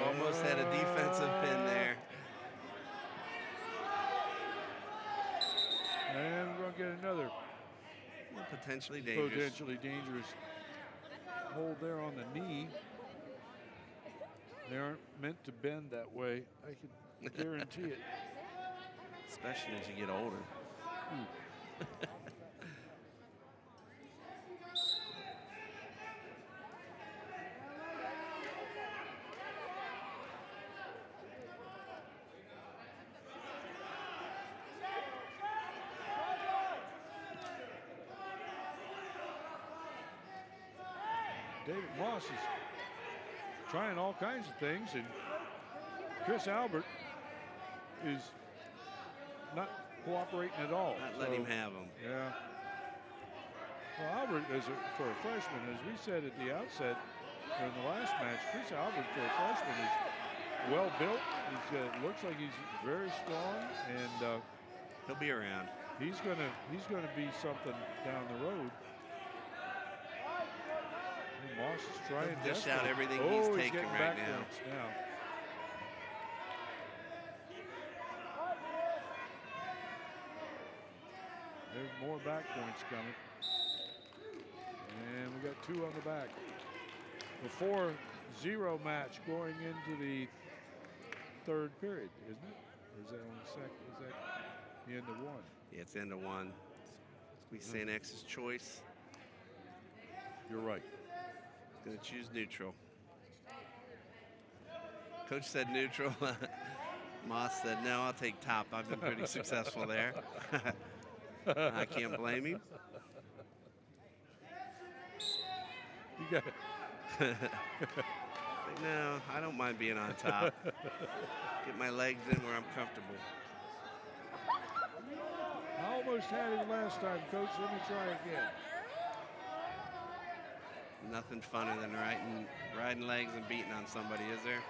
Almost had a defensive pin there. And we're going to get another potentially dangerous hold there on the knee. They aren't meant to bend that way. I can guarantee it. Especially as you get older. David Moss is trying all kinds of things, and Chris Albert is not cooperating at all. Not letting him have them. Yeah. for a freshman, as we said at the outset in the last match, Chris Albert for a freshman is well built. He looks like he's very strong, and he'll be around. He's gonna be something down the road. And Moss is trying to dish out everything he's taking right now. There's more back points coming. And we got 2 on the back. The 4-0 match going into the 3rd period, isn't it? Or is that only second? Is that the end of 1? Yeah, it's end of 1. It's St. X's choice. You're right. He's going to choose neutral. Coach said neutral. Moss said, no, I'll take top. I've been pretty successful there. I can't blame him. You got it. No, I don't mind being on top. Get my legs in where I'm comfortable. I almost had him last time, Coach. Let me try again. Nothing funner than riding legs and beating on somebody, is there?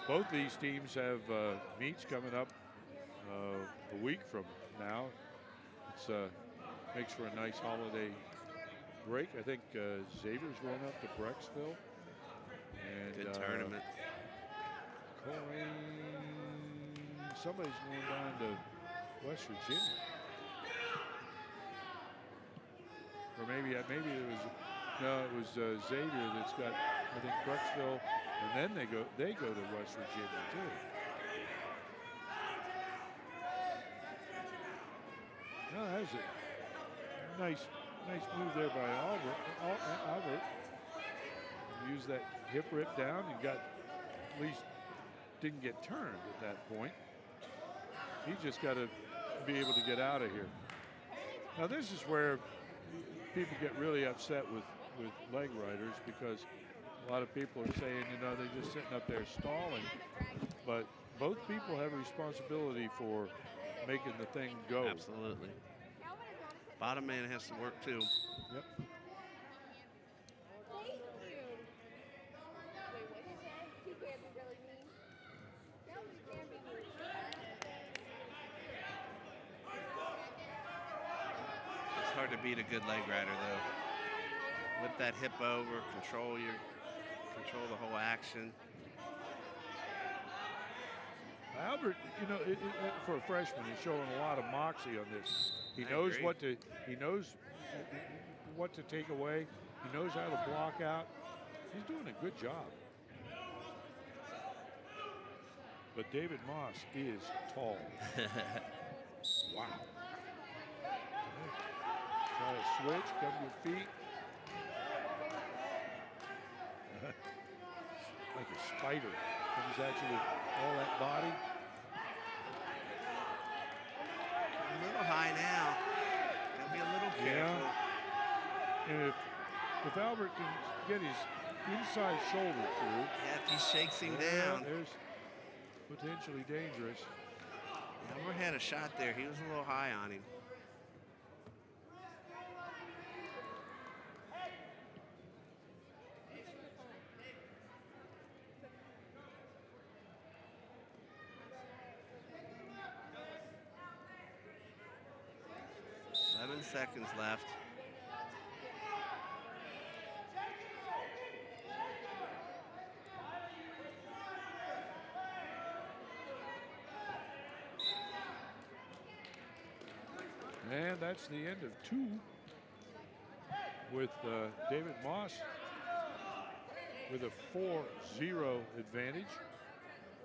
Both these teams have meets coming up a week from now. It's makes for a nice holiday break. I think Xavier's going up to Brecksville. And, good tournament. Colerain, somebody's going down to West Virginia. Or maybe it was Xavier that's got, I think, Brecksville, and then they go to West Virginia too. No, that was a nice move there by Albert. Used that hip rip down and got, at least didn't get turned at that point. He just got to be able to get out of here. Now this is where people get really upset with leg riders, because a lot of people are saying, you know, they're just sitting up there stalling. But both people have a responsibility for making the thing go. Absolutely. Bottom man has to work too. Yep. It's hard to beat a good leg rider though. Lift that hip over, control the whole action. Albert, you know, for a freshman, he's showing a lot of moxie on this. He knows what to take away. He knows how to block out. He's doing a good job. But David Moss is tall. Wow. Try to switch, come to your feet. Like a spider. Comes at you with all that body. A little high now. Gotta be a little careful. Yeah. And if Albert can get his inside shoulder through. Yeah, if he shakes him down. There's potentially dangerous. Albert had a shot there. He was a little high on him. Seconds left. And that's the end of 2 with David Moss with a 4-0 advantage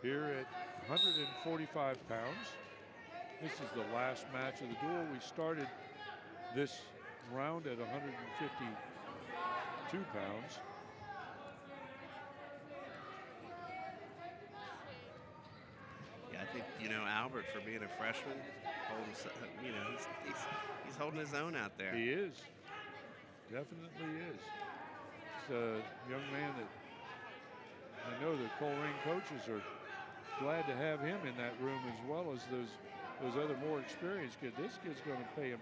here at 145 pounds. This is the last match of the duel. We started this round at 152 pounds. Yeah, I think, you know, Albert, for being a freshman, you know, he's holding his own out there. He is. Definitely is. He's a young man that I know the Colerain coaches are glad to have him in that room as well as those other more experienced kids. This kid's going to pay him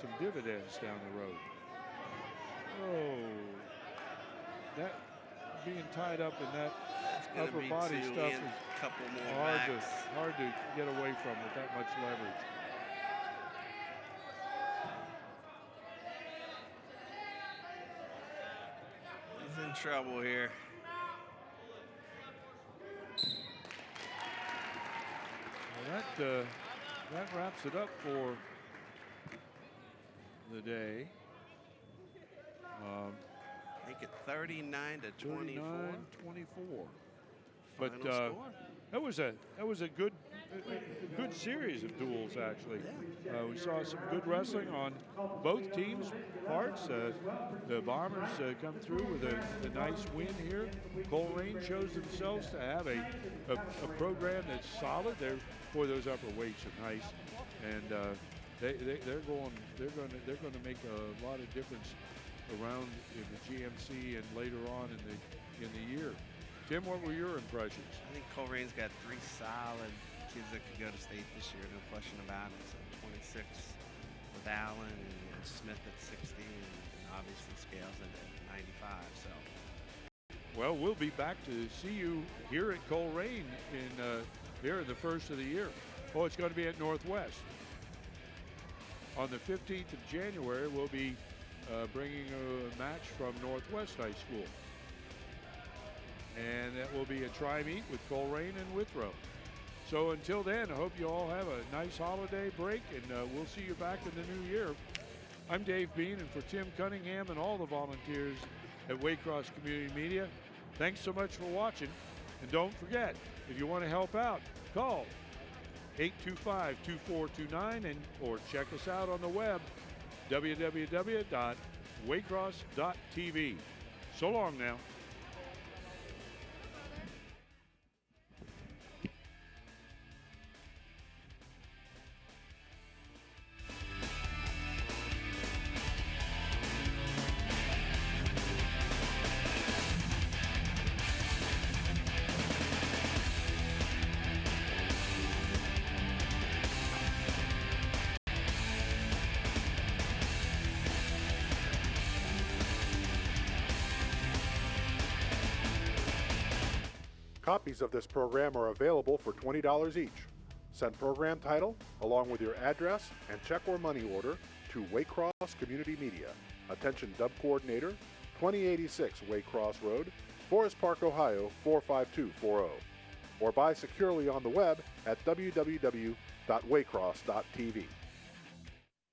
some dividends down the road. Oh, that being tied up in that upper body stuff is couple more hard to get away from with that much leverage. He's in trouble here. Well, that wraps it up for the day. Make it 39-24. 39-24. But that was a good series of duels actually. We saw some good wrestling on both teams' parts. The Bombers come through with a nice win here. Colerain shows themselves to have a program that's solid. Boy, those upper weights are nice, and they're going to make a lot of difference around in the GMC and later on in the year. Tim, what were your impressions? I think Colerain's got 3 solid kids that could go to state this year, no question about it. So 26 with Allen and Smith at 60, and obviously Scales at 95. So. Well, we'll be back to see you here at Colerain here in the first of the year. Oh, it's going to be at Northwest. On the 15th of January, we'll be bringing a match from Northwest High School. And that will be a tri-meet with Colerain and Withrow. So until then, I hope you all have a nice holiday break, and we'll see you back in the new year. I'm Dave Bean, and for Tim Cunningham and all the volunteers at Waycross Community Media, thanks so much for watching. And don't forget, if you want to help out, call 825-2429 or check us out on the web, www.waycross.tv. So long now. Copies of this program are available for $20 each. Send program title along with your address and check or money order to Waycross Community Media. Attention Dub Coordinator, 2086 Waycross Road, Forest Park, Ohio 45240. Or buy securely on the web at www.waycross.tv.